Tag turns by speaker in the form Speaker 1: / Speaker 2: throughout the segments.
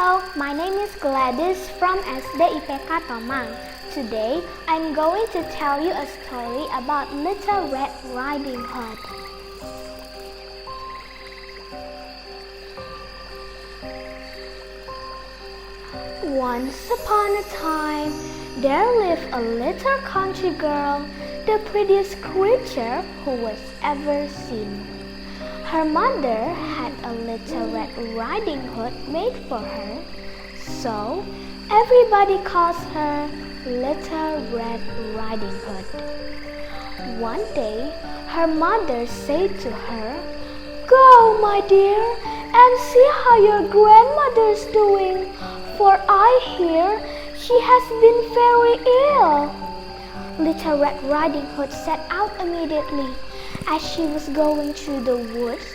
Speaker 1: Hello, my name is Gladys from SD Ipeka Tomang. Today, I'm going to tell you a story about Little Red Riding Hood. Once upon a time, there lived a little country girl, the prettiest creature who was ever seen. Her mother had a little red riding hood made for her, so everybody calls her Little Red Riding Hood. One day, her mother said to her, "Go, my dear, and see how your grandmother's doing, for I hear she has been very ill." Little Red Riding Hood set out immediately. As she was going through the woods,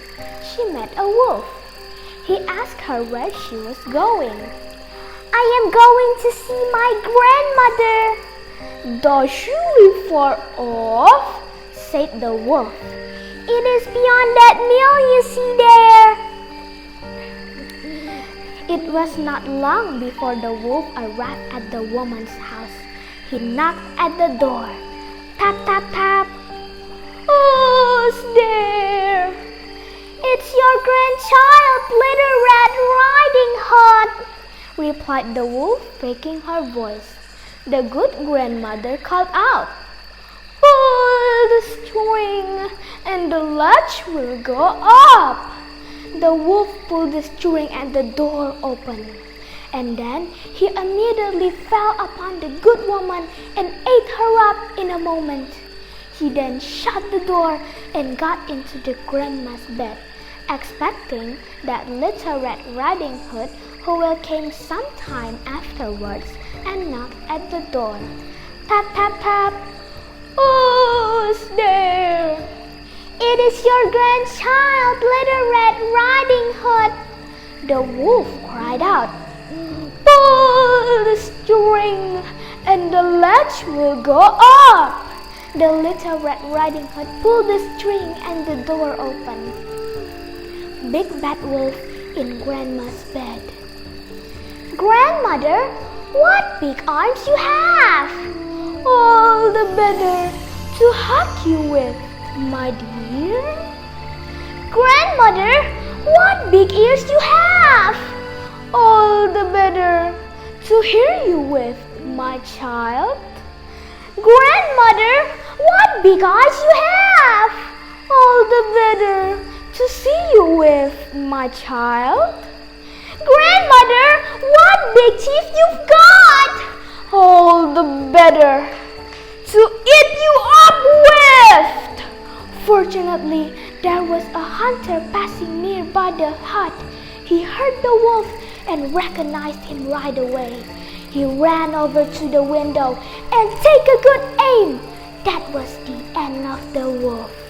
Speaker 1: she met a wolf. He asked her where she was going. "I am going to see my grandmother." "Does she live far off?" said the wolf. "It is beyond that mill you see there." It was not long before the wolf arrived at the woman's house. He knocked at the door. Tap, tap, tap. "Who's there?" "It's your grandchild, Little Red Riding Hood," replied the wolf, faking her voice. The good grandmother called out, "Pull the string and the latch will go up." The wolf pulled the string and the door opened. And then he immediately fell upon the good woman and ate her up in a moment. He then shut the door and got into the grandma's bed, expecting that Little Red Riding Hood who will came sometime afterwards and knock at the door. Tap, tap, tap. "Who's there?" "It is your grandchild, Little Red Riding Hood," the wolf cried out. "Pull the string and the latch will go up." The Little Red Riding Hood pulled the string and the door opened. Big Bad Wolf in Grandma's bed. "Grandmother, what big arms you have!" "All the better to hug you with, my dear." "Grandmother, what big ears you have!" "All the better to hear you with, my child." "Grandmother, what big eyes you have!" "All the better to see you with, my child." "Grandmother, what big teeth you've got!" "All the better to eat you up with." Fortunately, there was a hunter passing nearby the hut. He heard the wolf and recognized him right away. He ran over to the window and took a good aim. That was the end of the wolf.